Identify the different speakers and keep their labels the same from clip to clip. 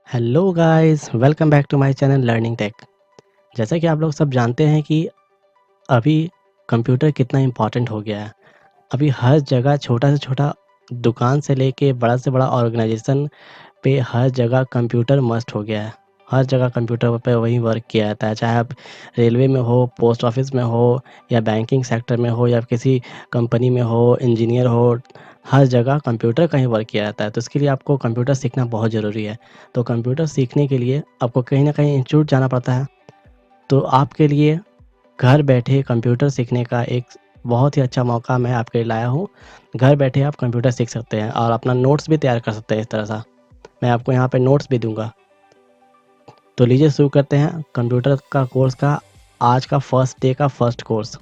Speaker 1: Hello guys, welcome back to my channel Learning Tech. जैसा कि आप लोग सब जानते हैं कि अभी कंप्यूटर कितना इम्पोर्टेंट हो गया है। अभी हर जगह छोटा से छोटा दुकान से लेके बड़ा से बड़ा ऑर्गेनाइजेशन पे हर जगह कंप्यूटर मस्ट हो गया है। हर जगह कंप्यूटर पे वही वर्क किया जाता है, चाहे आप रेलवे में हो, पोस्ट ऑफिस में हो या बैंकिंग सेक्टर में हो या किसी कंपनी में हो, इंजीनियर हो, हर जगह कंप्यूटर का ही वर्क किया जाता है। तो इसके लिए आपको कंप्यूटर सीखना बहुत ज़रूरी है। तो कंप्यूटर सीखने के लिए आपको कहीं न कहीं इंस्टीट्यूट जाना पड़ता है। तो आपके लिए घर बैठे कंप्यूटर सीखने का एक बहुत ही अच्छा मौका मैं आपके लिए लाया हूँ। घर बैठे आप कंप्यूटर सीख सकते हैं और अपना नोट्स भी तैयार कर सकते हैं इस तरह सा। मैं आपको यहाँ पे नोट्स भी दूँगा। तो लीजिए शुरू करते हैं कंप्यूटर का कोर्स का आज का फर्स्ट डे का फर्स्ट कोर्स।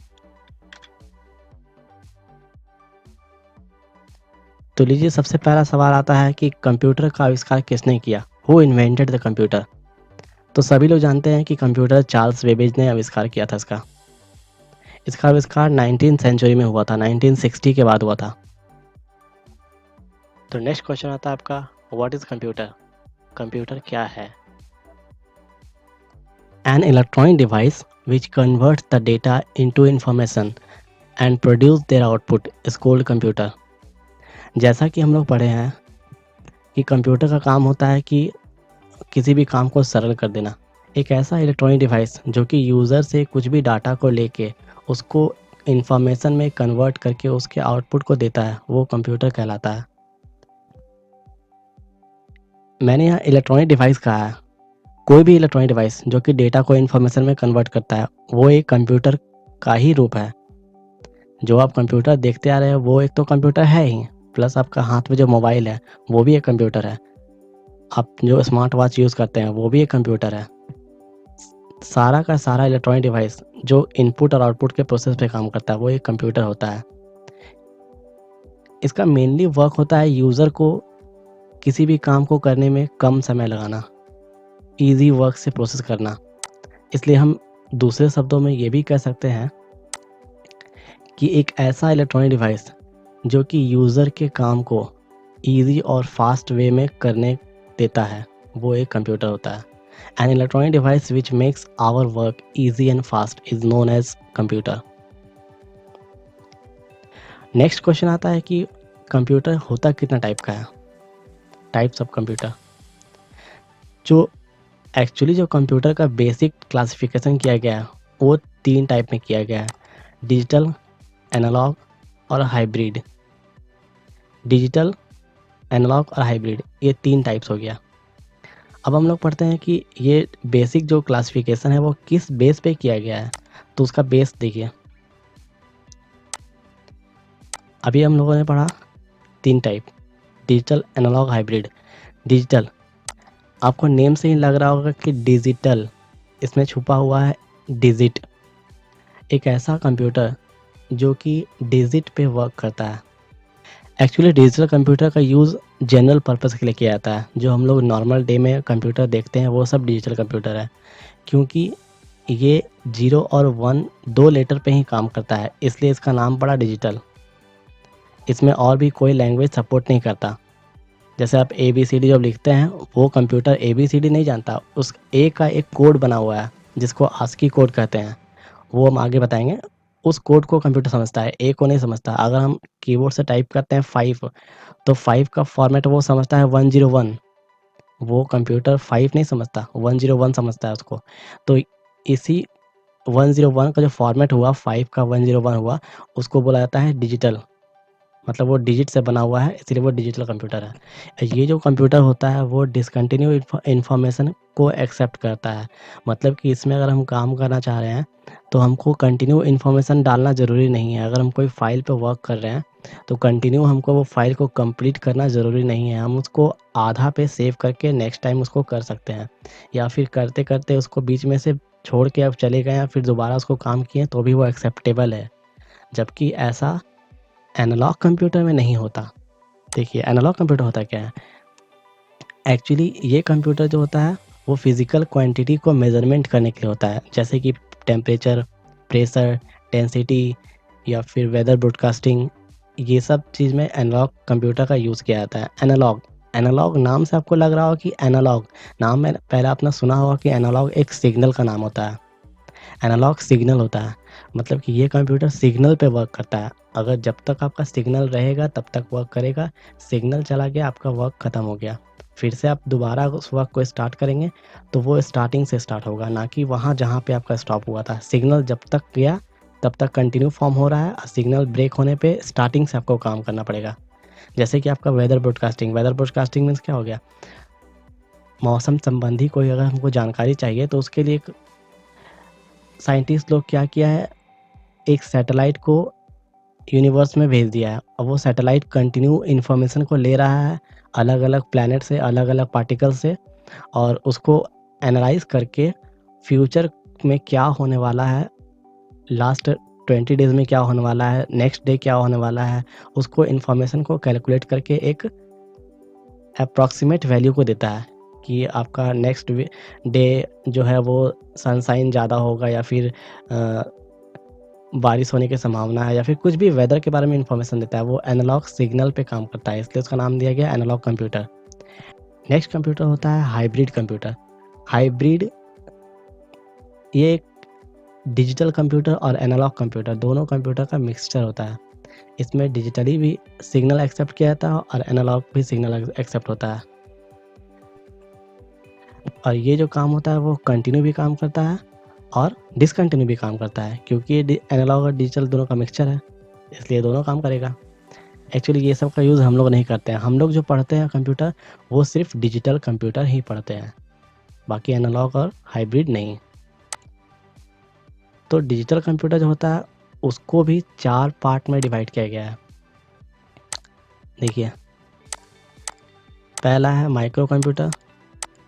Speaker 1: तो लीजिए सबसे पहला सवाल आता है कि कंप्यूटर का आविष्कार किसने किया? हू इन्वेंटेड द कंप्यूटर? तो सभी लोग जानते हैं कि कंप्यूटर चार्ल्स बेबेज ने आविष्कार किया था इसका। इसका आविष्कार 19th सेंचुरी में हुआ था, 1960 के बाद हुआ था। तो नेक्स्ट क्वेश्चन आता है आपका, व्हाट इज़ कंप्यूटर? कंप्यूटर क्या है? An electronic device which converts the data into information and produce their output is called computer। जैसा कि हम लोग पढ़े हैं कि कंप्यूटर का काम होता है कि किसी भी काम को सरल कर देना। एक ऐसा इलेक्ट्रॉनिक डिवाइस जो कि यूज़र से कुछ भी डाटा को लेके उसको इंफॉर्मेशन में कन्वर्ट करके उसके आउटपुट को देता है, वो कंप्यूटर कहलाता है। मैंने यहाँ इलेक्ट्रॉनिक डिवाइस कहा है। कोई भी इलेक्ट्रॉनिक डिवाइस जो कि डेटा को इंफॉर्मेशन में कन्वर्ट करता है, वो एक कंप्यूटर का ही रूप है। जो आप कंप्यूटर देखते आ रहे हैं वो एक तो कंप्यूटर है ही, प्लस आपका हाथ में जो मोबाइल है वो भी एक कंप्यूटर है। आप जो स्मार्ट वॉच यूज़ करते हैं वो भी एक कंप्यूटर है। सारा का सारा इलेक्ट्रॉनिक डिवाइस जो इनपुट और आउटपुट के प्रोसेस पे काम करता है वो एक कंप्यूटर होता है। इसका मेनली वर्क होता है यूज़र को किसी भी काम को करने में कम समय लगाना, ईज़ी वर्क से प्रोसेस करना। इसलिए हम दूसरे शब्दों में ये भी कह सकते हैं कि एक ऐसा इलेक्ट्रॉनिक डिवाइस जो कि यूज़र के काम को ईज़ी और फास्ट वे में करने देता है, वो एक कंप्यूटर होता है। An electronic device which makes our work easy and fast is known as computer. Next question आता है कि कंप्यूटर होता कितना टाइप का है? Types of computer. जो एक्चुअली जो कंप्यूटर का बेसिक क्लासिफिकेशन किया गया है वो 3 टाइप में किया गया है, डिजिटल, एनालॉग और हाइब्रिड। डिजिटल, एनालॉग और हाइब्रिड, ये 3 टाइप्स हो गया। अब हम लोग पढ़ते हैं कि ये बेसिक जो क्लासिफिकेशन है वो किस बेस पे किया गया है। तो उसका बेस देखिए, अभी हम लोगों ने पढ़ा 3 type, digital, analogue, hybrid. Digital, आपको नेम से ही लग रहा होगा कि डिजिटल, इसमें छुपा हुआ है डिजिट। एक ऐसा कंप्यूटर जो कि डिजिट पे वर्क करता है। एक्चुअली डिजिटल कंप्यूटर का यूज़ जनरल पर्पस के लिए किया जाता है। जो हम लोग नॉर्मल डे में कंप्यूटर देखते हैं वो सब डिजिटल कंप्यूटर है, क्योंकि ये 0 और 1 2 लेटर पे ही काम करता है, इसलिए इसका नाम पड़ा डिजिटल। इसमें और भी कोई लैंग्वेज सपोर्ट नहीं करता। जैसे आप ABCD जब लिखते हैं वो कंप्यूटर ABCD नहीं जानता, उस ए का एक कोड बना हुआ है जिसको आस्की कोड कहते हैं, वो हम आगे बताएँगे। उस कोड को कंप्यूटर समझता है, ए को नहीं समझता। अगर हम कीबोर्ड से टाइप करते हैं 5, तो 5 का फॉर्मेट वो समझता है 101, वो कंप्यूटर 5 नहीं समझता, 101 समझता है उसको। तो इसी 101 का जो फॉर्मेट हुआ, 5 का 101 हुआ, उसको बोला जाता है डिजिटल। मतलब वो डिजिट से बना हुआ है, इसलिए वो डिजिटल कंप्यूटर है। ये जो कंप्यूटर होता है वो डिसकंटिन्यू इन्फॉर्मेशन को एक्सेप्ट करता है। मतलब कि इसमें अगर हम काम करना चाह रहे हैं तो हमको कंटिन्यू इन्फॉर्मेशन डालना ज़रूरी नहीं है। अगर हम कोई फ़ाइल पे वर्क कर रहे हैं तो कंटिन्यू हमको वो फ़ाइल को कंप्लीट करना ज़रूरी नहीं है। हम उसको आधा पे सेव करके नेक्स्ट टाइम उसको कर सकते हैं, या फिर करते-करते उसको बीच में से छोड़ के आप चले गए या फिर दोबारा उसको काम किए तो भी वो एक्सेप्टेबल है। जबकि ऐसा एनालॉग कंप्यूटर में नहीं होता। देखिए एनालॉग कंप्यूटर होता क्या है? एक्चुअली ये कंप्यूटर जो होता है वो फिज़िकल क्वांटिटी को मेज़रमेंट करने के लिए होता है। जैसे कि टेम्परेचर, प्रेशर, डेंसिटी या फिर वेदर ब्रॉडकास्टिंग, ये सब चीज़ में एनालॉग कंप्यूटर का यूज़ किया जाता है। एनालॉग एनालॉग नाम से आपको लग रहा हो कि एनालॉग, नाम में पहले आपने सुना होगा कि एनालॉग एक सिग्नल का नाम होता है। एनालॉग सिग्नल होता है, मतलब कि ये कंप्यूटर सिग्नल पे वर्क करता है। अगर जब तक आपका सिग्नल रहेगा तब तक वर्क करेगा, सिग्नल चला गया आपका वर्क ख़त्म हो गया। फिर से आप दोबारा उस वर्क को स्टार्ट करेंगे तो वो स्टार्टिंग से स्टार्ट होगा, ना कि वहाँ जहाँ पे आपका स्टॉप हुआ था। सिग्नल जब तक गया तब तक कंटिन्यू फॉर्म हो रहा है, और सिग्नल ब्रेक होने पे स्टार्टिंग से आपको काम करना पड़ेगा। जैसे कि आपका वेदर ब्रॉडकास्टिंग मीन्स क्या हो गया, मौसम संबंधी कोई अगर हमको जानकारी चाहिए तो उसके लिए एक साइंटिस्ट लोग क्या किया है, एक सैटेलाइट को यूनिवर्स में भेज दिया है, और वो सैटेलाइट कंटिन्यू इन्फॉर्मेशन को ले रहा है अलग अलग प्लैनेट से, अलग अलग पार्टिकल से, और उसको एनालाइज करके फ्यूचर में क्या होने वाला है, लास्ट 20 डेज़ में क्या होने वाला है, नेक्स्ट डे क्या होने वाला है, उसको इन्फॉर्मेशन को कैलकुलेट करके एक अप्रॉक्सीमेट वैल्यू को देता है कि आपका नेक्स्ट डे जो है वो सनशाइन ज़्यादा होगा, या फिर बारिश होने की संभावना है, या फिर कुछ भी वेदर के बारे में इन्फॉर्मेशन देता है। वो एनालॉग सिग्नल पे काम करता है, इसलिए उसका नाम दिया गया एनालॉग कंप्यूटर। नेक्स्ट कंप्यूटर होता है हाइब्रिड कंप्यूटर। हाइब्रिड ये एक डिजिटल कंप्यूटर और एनालॉग कंप्यूटर दोनों कंप्यूटर का मिक्सचर होता है। इसमें डिजिटली भी सिग्नल एक्सेप्ट किया जाता है और एनालॉग भी सिग्नल एक्सेप्ट होता है, और ये जो काम होता है वो कंटिन्यू भी काम करता है और डिसकंटिन्यू भी काम करता है, क्योंकि ये एनालॉग और डिजिटल दोनों का मिक्सचर है, इसलिए दोनों काम करेगा। एक्चुअली ये सब का यूज़ हम लोग नहीं करते हैं, हम लोग जो पढ़ते हैं कंप्यूटर वो सिर्फ डिजिटल कंप्यूटर ही पढ़ते हैं, बाकी एनालॉग और हाइब्रिड नहीं। तो डिजिटल कंप्यूटर जो होता है उसको भी 4 पार्ट में डिवाइड किया गया है। देखिए, पहला है माइक्रो कंप्यूटर,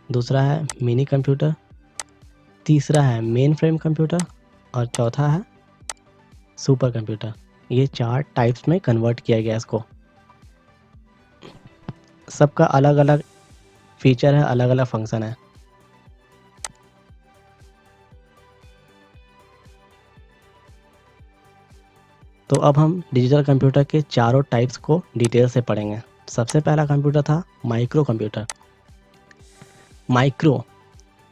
Speaker 1: दूसरा है मिनी कंप्यूटर, तीसरा है मेन फ्रेम कंप्यूटर, और चौथा है सुपर कंप्यूटर। ये 4 टाइप्स में कन्वर्ट किया गया इसको। सबका अलग अलग फीचर है, अलग अलग फंक्शन है। तो अब हम डिजिटल कंप्यूटर के चारों टाइप्स को डिटेल से पढ़ेंगे। सबसे पहला कंप्यूटर था माइक्रो कंप्यूटर। माइक्रो,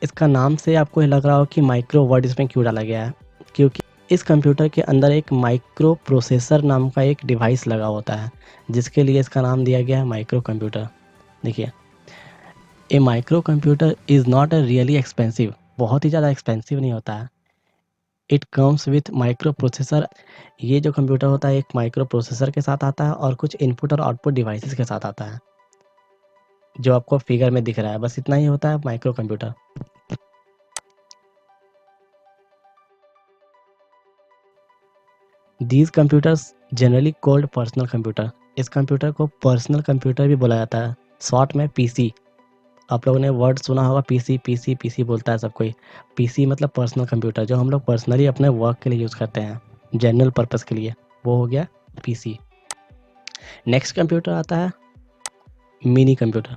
Speaker 1: इसका नाम से आपको ये लग रहा हो कि माइक्रो वर्ड इसमें क्यों डाला गया है, क्योंकि इस कंप्यूटर के अंदर एक माइक्रो प्रोसेसर नाम का एक डिवाइस लगा होता है, जिसके लिए इसका नाम दिया गया है माइक्रो कंप्यूटर। देखिए, a micro computer is not a really expensive, बहुत ही ज़्यादा एक्सपेंसिव नहीं होता है। It comes with micro processor. ये जो कंप्यूटर होता है एक माइक्रो प्रोसेसर के साथ आता है और कुछ इनपुट और आउटपुट डिवाइसेस के साथ आता है, जो आपको फिगर में दिख रहा है। बस इतना ही होता है micro computer. These computers generally called personal computer. इस कंप्यूटर को पर्सनल कंप्यूटर भी बोला जाता है, शॉर्ट में पीसी। आप लोगों ने वर्ड सुना होगा पीसी पीसी पीसी बोलता है सब कोई। पीसी मतलब पर्सनल कंप्यूटर, जो हम लोग पर्सनली अपने वर्क के लिए यूज़ करते हैं, जनरल पर्पस के लिए, वो हो गया पीसी। नेक्स्ट कंप्यूटर आता है mini computer.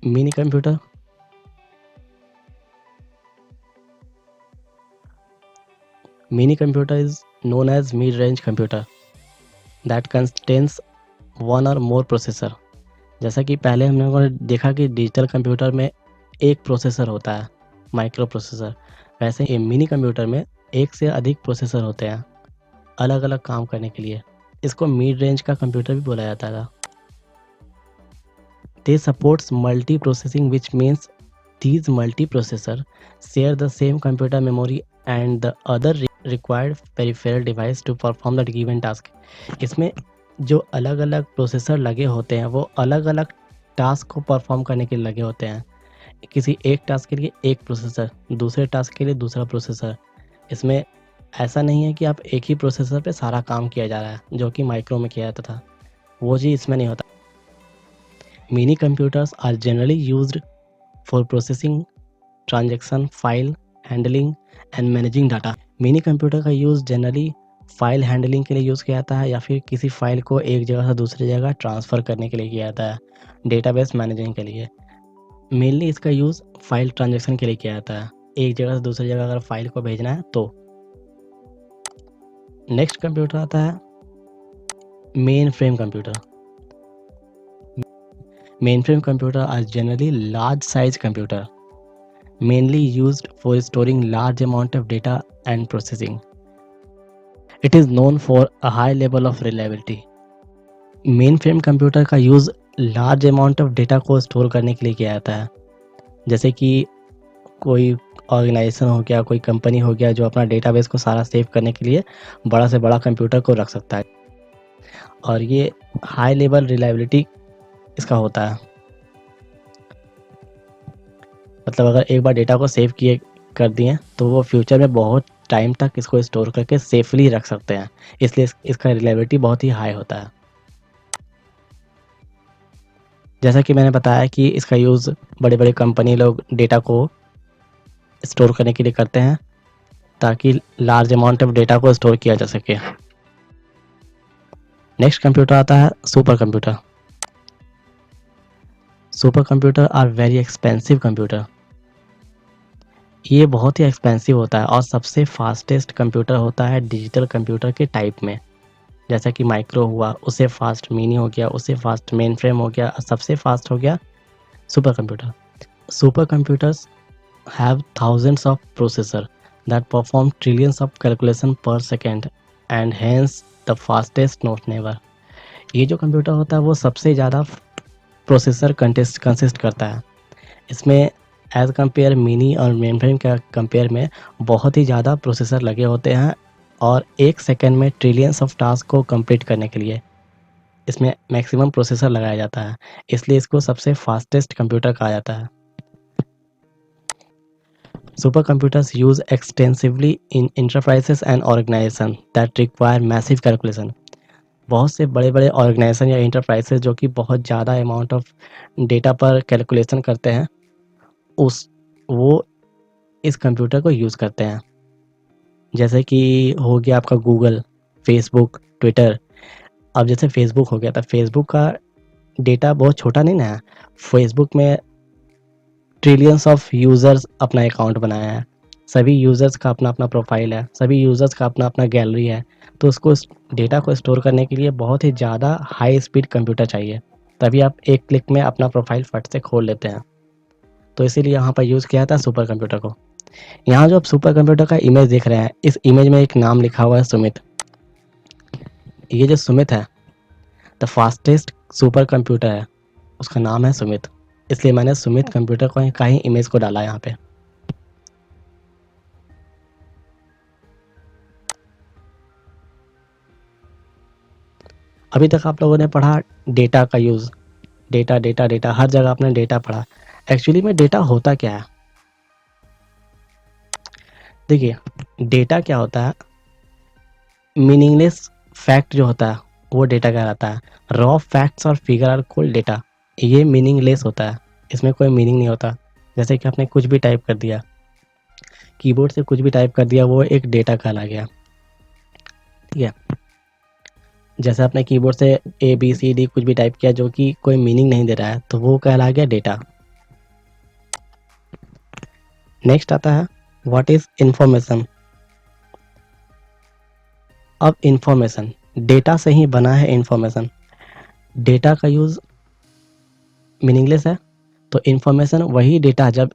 Speaker 1: Mini computer mini computer is known as mid range computer that contains one और मोर प्रोसेसर। जैसा कि पहले हम लोगों ने देखा कि डिजिटल कंप्यूटर में एक प्रोसेसर होता है, माइक्रो प्रोसेसर, वैसे ही मिनी कंप्यूटर में एक से अधिक प्रोसेसर होते हैं अलग अलग काम करने के लिए। इसको मिड रेंज का कंप्यूटर भी बोला जाता था। They supports multi processing which means these multiprocessor share the same computer memory and the other required peripheral device to perform the given task। इसमें जो अलग अलग प्रोसेसर लगे होते हैं वो अलग अलग टास्क को परफॉर्म करने के लिए लगे होते हैं। किसी एक टास्क के लिए एक प्रोसेसर, दूसरे टास्क के लिए दूसरा प्रोसेसर। इसमें ऐसा नहीं है कि आप एक ही प्रोसेसर पे सारा काम किया जा रहा है जो कि माइक्रो में किया जाता था, वो चीज़ इसमें नहीं होता। Mini computers are generally used for processing transaction, file handling and managing data. Mini computer का यूज़ जनरली फाइल हैंडलिंग के लिए यूज़ किया जाता है, या फिर किसी फाइल को एक जगह से दूसरी जगह ट्रांसफ़र करने के लिए किया जाता है, डेटाबेस मैनेजिंग के लिए। मेनली इसका यूज़ फाइल ट्रांजैक्शन के लिए किया जाता है, एक जगह से दूसरी जगह अगर फाइल को भेजना है तो। नेक्स्ट कंप्यूटर आता है main frame computer. Mainframe computer are generally large size computer, mainly used for storing large amount of data and processing. It is known for a high level of reliability. Mainframe computer का use large amount of data को store करने के लिए किया जाता है, जैसे कि कोई ऑर्गेनाइजेशन हो गया, कोई कंपनी हो गया जो अपना डेटाबेस को सारा सेव करने के लिए बड़ा से बड़ा कंप्यूटर को रख सकता है, और ये हाई लेवल रिलायबिलिटी इसका होता है। मतलब अगर एक बार डेटा को सेव किए कर दिए तो वो फ्यूचर में बहुत टाइम तक इसको स्टोर करके सेफली रख सकते हैं, इसलिए इसका रिलायबिलिटी बहुत ही हाई होता है। जैसा कि मैंने बताया कि इसका यूज़ बड़े बड़े कंपनी लोग डेटा को स्टोर करने के लिए करते हैं ताकि लार्ज अमाउंट ऑफ डेटा को स्टोर किया जा सके। नेक्स्ट कंप्यूटर आता है super computer. Super computer are very expensive computer. ये बहुत ही एक्सपेंसिव होता है और सबसे फास्टेस्ट कंप्यूटर होता है डिजिटल कंप्यूटर के टाइप में, जैसा कि माइक्रो हुआ, उससे फास्ट मिनी हो गया, उससे फास्ट मेन फ्रेम हो गया, सबसे फास्ट हो गया super computer. Super computers have thousands of processors that perform trillions of calculation per second and hence the fastest node never। ये जो कंप्यूटर होता है वो सबसे ज़्यादा प्रोसेसर कंसिस्ट करता है। इसमें एज़ कंपेयर मिनी और मेन फ्रेम के कंपेयर में बहुत ही ज़्यादा प्रोसेसर लगे होते हैं और एक सेकेंड में ट्रिलियंस ऑफ टास्क को कंप्लीट करने के लिए इसमें मैक्सिमम प्रोसेसर लगाया जाता है, इसलिए इसको सबसे फास्टेस्ट कंप्यूटर कहा जाता है। Supercomputers use extensively in enterprises and organizations that require massive calculation। बहुत से बड़े बड़े ऑर्गेनाइजेशन या इंटरप्राइजेस जो कि बहुत ज़्यादा अमाउंट ऑफ डेटा पर कैलकुलेशन करते हैं वो इस कंप्यूटर को यूज़ करते हैं। जैसे कि हो गया आपका गूगल, फेसबुक, ट्विटर। अब जैसे फेसबुक हो गया, तो फेसबुक का डेटा बहुत छोटा नहीं ना है। फेसबुक में ट्रिलियंस ऑफ यूज़र्स अपना अकाउंट बनाया है, सभी यूज़र्स का अपना अपना प्रोफाइल है, सभी यूज़र्स का अपना अपना गैलरी है, तो उसको डेटा को स्टोर करने के लिए बहुत ही ज़्यादा हाई स्पीड कंप्यूटर चाहिए, तभी आप एक क्लिक में अपना प्रोफाइल फट से खोल लेते हैं। तो इसीलिए यहाँ पर यूज़ किया था सुपर कंप्यूटर को। यहाँ जो आप सुपर कंप्यूटर का इमेज देख रहे हैं, इस इमेज में एक नाम लिखा हुआ है सुमित। ये जो सुमित है, द फास्टेस्ट सुपर कंप्यूटर है, उसका नाम है सुमित, इसलिए मैंने सुमित कंप्यूटर का ही इमेज को डाला यहाँ पे। अभी तक आप लोगों ने पढ़ा डेटा का यूज़, डेटा डेटा डेटा, हर जगह आपने डेटा पढ़ा। एक्चुअली में डेटा होता क्या है? देखिए, डेटा क्या होता है, मीनिंगलेस फैक्ट जो होता है वो डेटा कहलाता है। रॉ फैक्ट्स और फिगर आर कॉल्ड डेटा। ये मीनिंगलेस होता है, इसमें कोई मीनिंग नहीं होता। जैसे कि आपने कुछ भी टाइप कर दिया, कीबोर्ड से कुछ भी टाइप कर दिया, वो एक डेटा कहला गया। ठीक है, जैसे आपने कीबोर्ड से ABCD कुछ भी टाइप किया जो कि कोई मीनिंग नहीं दे रहा है, तो वो कहला गया डेटा। नेक्स्ट आता है व्हाट इज इंफॉर्मेशन। अब इंफॉर्मेशन, डेटा से ही बना है इंफॉर्मेशन। डेटा का यूज़ मीनिंगलेस है, तो इंफॉर्मेशन वही डेटा जब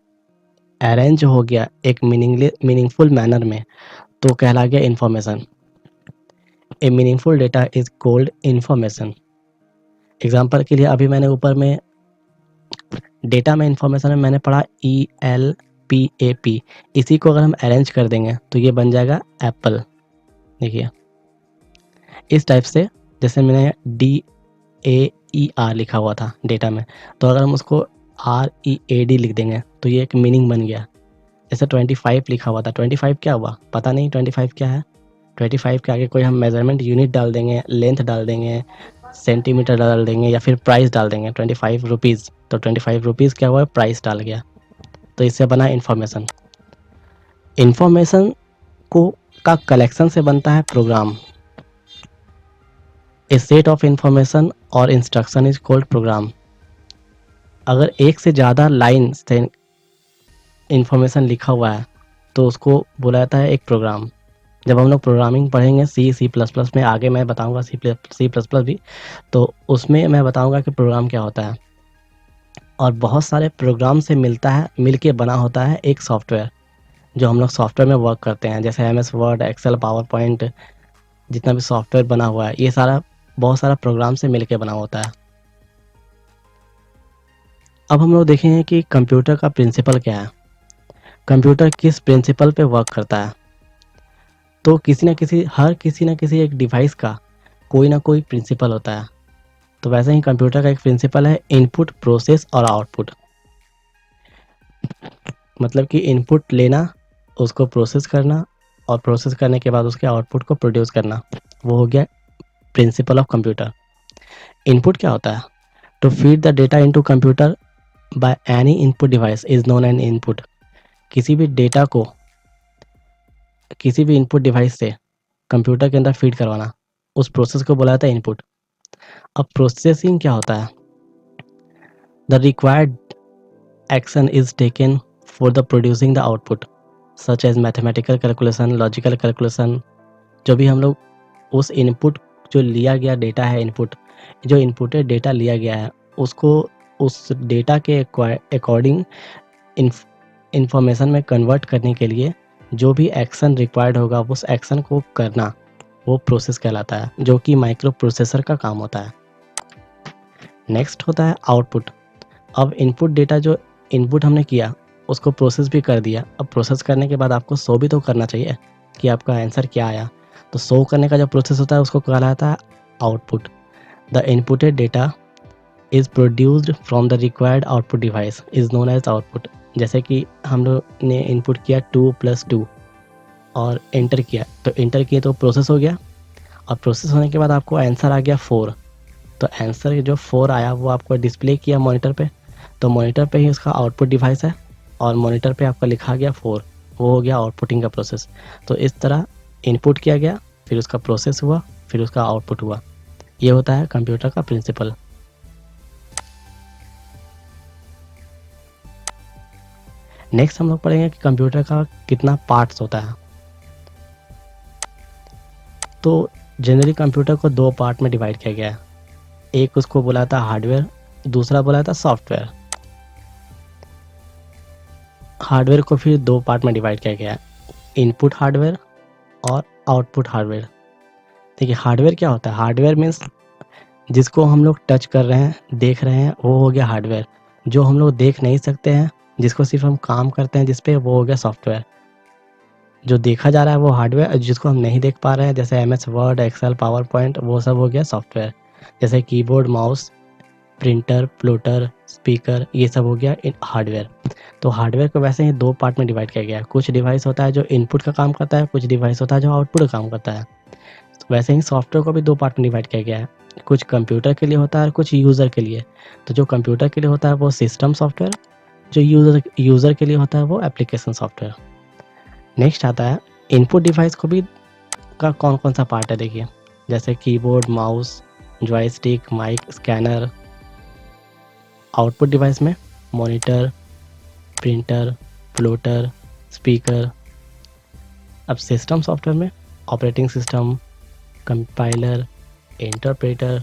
Speaker 1: अरेंज हो गया एक मीनिंगफुल मैनर में, तो कहला गया information. A meaningful data is called information. Example के लिए अभी मैंने ऊपर में डेटा में इंफॉर्मेशन में मैंने पढ़ा ELPAP। इसी को अगर हम अरेंज कर देंगे तो ये बन जाएगा एप्पल। देखिए इस टाइप से, जैसे मैंने DAER लिखा हुआ था डेटा में, तो अगर हम उसको READ लिख देंगे तो ये एक मीनिंग बन गया। जैसे 25 लिखा हुआ था, 25 क्या हुआ पता नहीं, 25 क्या है। 25 के आगे कोई हम मेजरमेंट यूनिट डाल देंगे, लेंथ डाल देंगे, सेंटीमीटर डाल देंगे या फिर प्राइस डाल देंगे 25 रुपीज़, तो 25 रुपीज़ क्या हुआ, प्राइस डाल गया, तो इससे बना इन्फॉर्मेशन। इन्फॉर्मेशन को का कलेक्शन से बनता है program. A set of information और इंस्ट्रक्शन इज कॉल्ड प्रोग्राम। अगर एक से ज़्यादा लाइन से इंफॉर्मेशन लिखा हुआ है तो उसको बोला जाता है एक प्रोग्राम। जब हम लोग प्रोग्रामिंग पढ़ेंगे C++ में, आगे मैं बताऊंगा C++ भी, तो उसमें मैं बताऊंगा कि प्रोग्राम क्या होता है। और बहुत सारे प्रोग्राम से मिल के बना होता है एक सॉफ्टवेयर, जो हम लोग सॉफ्टवेयर में वर्क करते हैं, जैसे MS Word, Excel, PowerPoint, जितना भी सॉफ्टवेयर बना हुआ है ये सारा बहुत सारा प्रोग्राम से मिल के बना होता है। अब हम लोग देखेंगे कि कंप्यूटर का प्रिंसिपल क्या है, कंप्यूटर किस प्रिंसिपल पे वर्क करता है। तो किसी न किसी एक डिवाइस का कोई ना कोई प्रिंसिपल होता है। तो वैसे ही कंप्यूटर का एक प्रिंसिपल है इनपुट, प्रोसेस और आउटपुट। मतलब कि इनपुट लेना, उसको प्रोसेस करना और प्रोसेस करने के बाद उसके आउटपुट को प्रोड्यूस करना, वो हो गया प्रिंसिपल ऑफ कंप्यूटर। इनपुट क्या होता है? To feed the data into computer by any input device is known an input. किसी भी डेटा को किसी भी इनपुट डिवाइस से कंप्यूटर के अंदर फीड करवाना, उस प्रोसेस को बोला जाता है इनपुट। अब प्रोसेसिंग क्या होता है? The required action is taken for the producing the output such as mathematical calculation, logical calculation। जो भी हम लोग उस इनपुट, जो लिया गया डेटा है, इनपुट जो इनपुटेड डेटा लिया गया है, उसको उस डेटा के अकॉर्डिंग इंफॉर्मेशन में कन्वर्ट करने के लिए जो भी एक्शन रिक्वायर्ड होगा उस एक्शन को करना, वो प्रोसेस कहलाता है, जो कि माइक्रो प्रोसेसर का काम होता है। नेक्स्ट होता है आउटपुट। अब इनपुट डेटा जो इनपुट हमने किया उसको प्रोसेस भी कर दिया। अब प्रोसेस करने के बाद आपको शो भी तो करना चाहिए कि आपका आंसर क्या आया। तो शो करने का जो प्रोसेस होता है उसको कहलाता है output. The inputted data is produced from the required output device is known as output. जैसे कि हम लोग ने इनपुट किया 2+2 और एंटर किया, तो एंटर किए तो प्रोसेस हो गया, और प्रोसेस होने के बाद आपको आंसर आ गया 4। तो आंसर जो 4 आया वो आपको डिस्प्ले किया मॉनिटर पे, तो मॉनिटर पे ही उसका आउटपुट डिवाइस है और मॉनिटर पे आपका लिखा गया 4, वो हो गया आउटपुटिंग का प्रोसेस। तो इस तरह इनपुट किया गया, फिर उसका प्रोसेस हुआ, फिर उसका आउटपुट हुआ। ये होता है कंप्यूटर का प्रिंसिपल। नेक्स्ट हम लोग पढ़ेंगे कि कंप्यूटर का कितना पार्ट्स होता है। तो जनरली कंप्यूटर को 2 पार्ट में डिवाइड किया गया है। एक उसको बोला था हार्डवेयर, दूसरा बोला था सॉफ्टवेयर। हार्डवेयर को फिर 2 पार्ट में डिवाइड किया गया है, इनपुट हार्डवेयर और आउटपुट हार्डवेयर। देखिए हार्डवेयर क्या होता है? हार्डवेयर मीन्स जिसको हम लोग टच कर रहे हैं, देख रहे हैं, वो हो गया हार्डवेयर। जो हम लोग देख नहीं सकते हैं, जिसको सिर्फ हम काम करते हैं जिस पे, वो हो गया सॉफ्टवेयर। जो देखा जा रहा है वो हार्डवेयर, और जिसको हम नहीं देख पा रहे हैं जैसे MS Word, Excel, PowerPoint, वो सब हो गया सॉफ्टवेयर। जैसे keyboard, mouse, printer, plotter, speaker, ये सब हो गया हार्डवेयर। तो हार्डवेयर को वैसे ही 2 पार्ट में डिवाइड किया गया है। कुछ डिवाइस होता है जो इनपुट का काम करता है, कुछ डिवाइस होता है जो आउटपुट का काम करता है। तो वैसे ही सॉफ्टवेयर को भी 2 पार्ट में डिवाइड किया गया है, कुछ कंप्यूटर के लिए होता है और कुछ यूज़र के लिए। तो जो कंप्यूटर के लिए होता है वो सिस्टम सॉफ्टवेयर, जो यूज़र के लिए होता है वो एप्लीकेशन सॉफ्टवेयर। नेक्स्ट आता है इनपुट डिवाइस को भी का कौन कौन सा पार्ट है। देखिए जैसे keyboard, mouse, joystick, mic, scanner. Output device में मॉनिटर, प्रिंटर, प्लोटर, स्पीकर। अब सिस्टम सॉफ्टवेयर में ऑपरेटिंग सिस्टम, कंपाइलर, इंटरप्रेटर,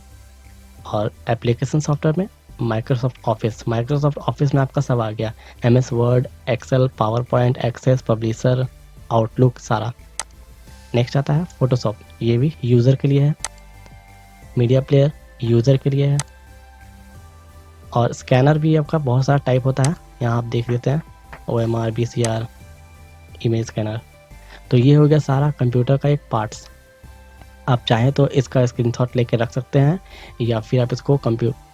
Speaker 1: और एप्लीकेशन सॉफ्टवेयर में माइक्रोसॉफ्ट ऑफिस। माइक्रोसॉफ्ट ऑफिस में आपका सब आ गया, MS Word, Excel, PowerPoint, Access, Publisher, Outlook, सारा। नेक्स्ट आता है फोटोशॉप, ये भी यूज़र के लिए है। मीडिया प्लेयर यूज़र के लिए है। और स्कैनर भी आपका बहुत सारा टाइप होता है, यहाँ आप देख लेते हैं, OMR, BCR, इमेज स्कैनर। तो ये हो गया सारा कंप्यूटर का एक पार्ट्स। आप चाहें तो इसका स्क्रीनशॉट लेके रख सकते हैं, या फिर आप इसको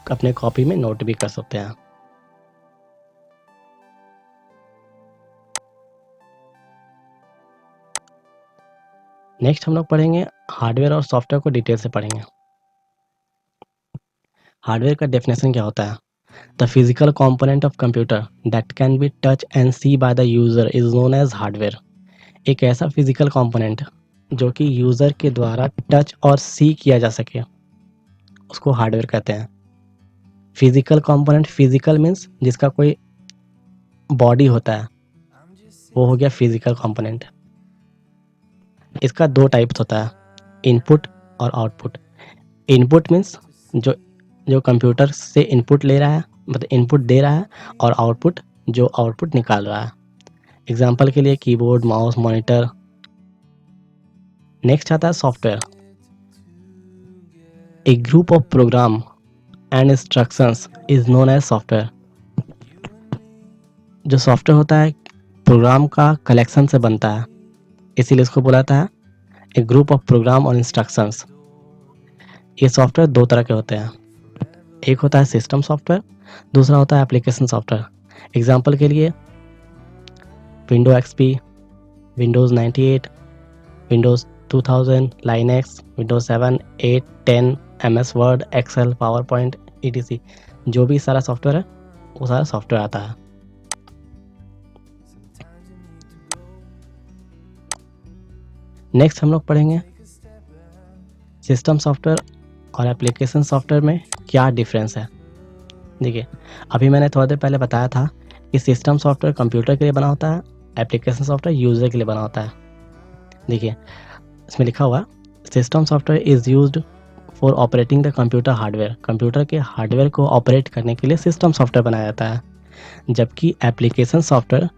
Speaker 1: अपने कॉपी में नोट भी कर सकते हैं। नेक्स्ट हम लोग पढ़ेंगे हार्डवेयर और सॉफ्टवेयर को डिटेल से पढ़ेंगे। हार्डवेयर का डेफिनेशन क्या होता है? The physical component of computer that can be touch and see by the user is known as hardware. एक ऐसा फिजिकल कंपोनेंट जो कि यूजर के द्वारा टच और सी किया जा सके, उसको हार्डवेयर कहते हैं। फिजिकल कंपोनेंट, फिजिकल मीन्स जिसका कोई बॉडी होता है, वो हो गया फिजिकल कंपोनेंट। इसका 2 टाइप्स होता है, इनपुट और आउटपुट। इनपुट मीन्स जो जो कंप्यूटर से इनपुट ले रहा है मतलब इनपुट दे रहा है और आउटपुट जो आउटपुट निकाल रहा है। एग्जाम्पल के लिए कीबोर्ड, माउस, मॉनिटर। नेक्स्ट आता है software. A group of program and instructions is known as software. जो सॉफ्टवेयर होता है प्रोग्राम का कलेक्शन से बनता है, इसीलिए इसको बोला जाता है ए ग्रुप ऑफ प्रोग्राम और इंस्ट्रक्शंस। ये सॉफ्टवेयर दो तरह के होते हैं, एक होता है सिस्टम सॉफ्टवेयर, दूसरा होता है एप्लीकेशन सॉफ्टवेयर। एग्जाम्पल के लिए window XP, Windows 98, Windows 2000, Linux, Windows 7, 8, 10, MS Word, Excel, PowerPoint, ETC। जो भी सारा सॉफ्टवेयर है वो सारा सॉफ्टवेयर आता है। नेक्स्ट हम लोग पढ़ेंगे सिस्टम सॉफ्टवेयर और एप्लीकेशन सॉफ्टवेयर में क्या डिफरेंस है। देखिए, अभी मैंने थोड़ी देर पहले बताया था कि सिस्टम सॉफ्टवेयर कंप्यूटर के लिए बना होता है, एप्लीकेशन सॉफ्टवेयर यूज़र के लिए बना होता है। देखिए, इसमें लिखा हुआ system software is used for operating the computer hardware. Computer के हार्डवेयर को ऑपरेट करने के लिए सिस्टम सॉफ्टवेयर बनाया जाता है, जबकि एप्लीकेशन सॉफ्टवेयर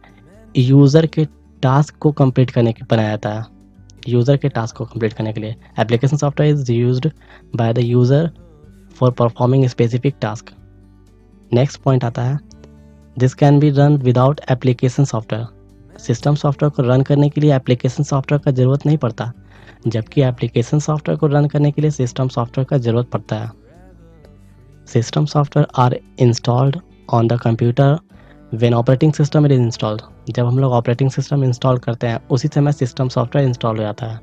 Speaker 1: यूज़र के टास्क को कंप्लीट करने के बनाया जाता है। यूज़र के टास्क को कंप्लीट करने के लिए application software is used by the user for performing specific task. Next point आता है this can be run without application software. System software को रन करने के लिए एप्लीकेशन सॉफ्टवेयर का ज़रूरत नहीं पड़ता, जबकि एप्लीकेशन सॉफ्टवेयर को रन करने के लिए सिस्टम सॉफ्टवेयर का ज़रूरत पड़ता है। System software are installed on the computer when operating system is installed. जब हम लोग ऑपरेटिंग सिस्टम इंस्टॉल करते हैं उसी समय सिस्टम सॉफ्टवेयर इंस्टॉल हो जाता है।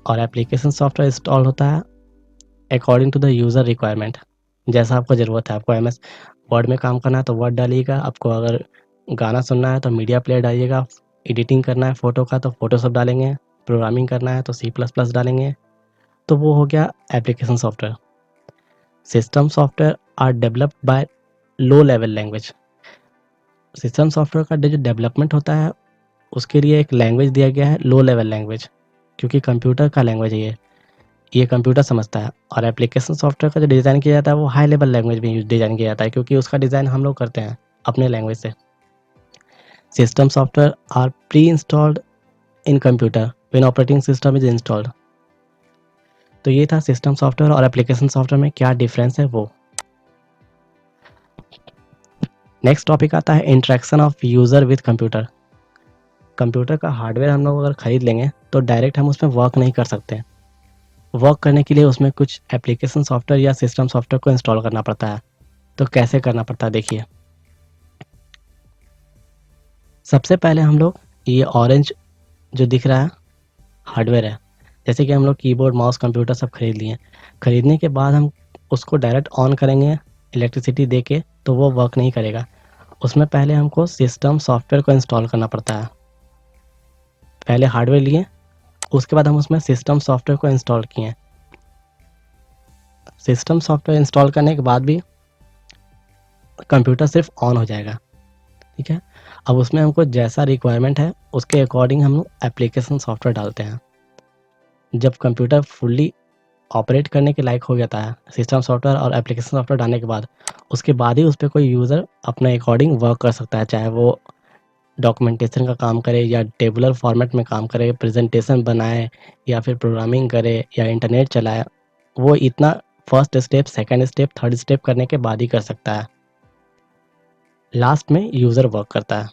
Speaker 1: और एप्लीकेशन सॉफ्टवेयर इंस्टॉल होता है according to the user requirement. जैसा आपको ज़रूरत है, आपको MS वर्ड में काम करना है तो वर्ड डालिएगा, आपको अगर गाना सुनना है तो मीडिया प्लेयर डालिएगा, एडिटिंग करना है फ़ोटो का तो फ़ोटोशॉप डालेंगे, प्रोग्रामिंग करना है तो C++ डालेंगे। तो वो हो गया application software. System software are developed by low level language. System software का जो डेवलपमेंट होता है उसके लिए एक लैंग्वेज दिया गया है, लो लेवल लैंग्वेज, क्योंकि कंप्यूटर का लैंग्वेज है ये कंप्यूटर समझता है। और एप्लीकेशन सॉफ्टवेयर का जो डिज़ाइन किया जाता है वो हाई लेवल लैंग्वेज में डिज़ाइन किया जाता है, क्योंकि उसका डिज़ाइन हम लोग करते हैं अपने लैंग्वेज से। System software are pre installed in computer when operating system is installed. तो ये था सिस्टम सॉफ्टवेयर और एप्लीकेशन सॉफ्टवेयर में क्या डिफरेंस है वो। नेक्स्ट टॉपिक आता है interaction of user with computer. Computer का हार्डवेयर हम लोग अगर खरीद लेंगे तो डायरेक्ट हम उसमें वर्क नहीं कर सकते। वर्क करने के लिए उसमें कुछ एप्लीकेशन सॉफ्टवेयर या सिस्टम सॉफ्टवेयर को इंस्टॉल करना पड़ता है। तो कैसे करना पड़ता है देखिए। सबसे पहले हम लोग ये ऑरेंज जो दिख रहा है हार्डवेयर है, जैसे कि हम लोग कीबोर्ड, माउस, कंप्यूटर सब खरीद लिए। खरीदने के बाद हम उसको डायरेक्ट ऑन करेंगे इलेक्ट्रिसिटी दे के तो वो वर्क नहीं करेगा। उसमें पहले हमको सिस्टम सॉफ्टवेयर को इंस्टॉल करना पड़ता है। पहले हार्डवेयर लिए, उसके बाद हम उसमें सिस्टम सॉफ्टवेयर को इंस्टॉल किए। सिस्टम सॉफ्टवेयर इंस्टॉल करने के बाद भी कंप्यूटर सिर्फ ऑन हो जाएगा, ठीक है। अब उसमें हमको जैसा रिक्वायरमेंट है उसके अकॉर्डिंग हम लोग एप्लीकेशन सॉफ्टवेयर डालते हैं। जब कंप्यूटर फुल्ली ऑपरेट करने के लायक हो जाता है सिस्टम सॉफ्टवेयर और एप्लीकेशन सॉफ्टवेयर डालने के बाद, उसके बाद ही उस पर कोई यूज़र अपने अकॉर्डिंग वर्क कर सकता है, चाहे वो डॉक्यूमेंटेशन का काम करे या टेबुलर फॉर्मेट में काम करे, प्रेजेंटेशन बनाए या फिर प्रोग्रामिंग करे या इंटरनेट चलाए। वो इतना first step, second step, third step करने के बाद ही कर सकता है। लास्ट में यूज़र वर्क करता है।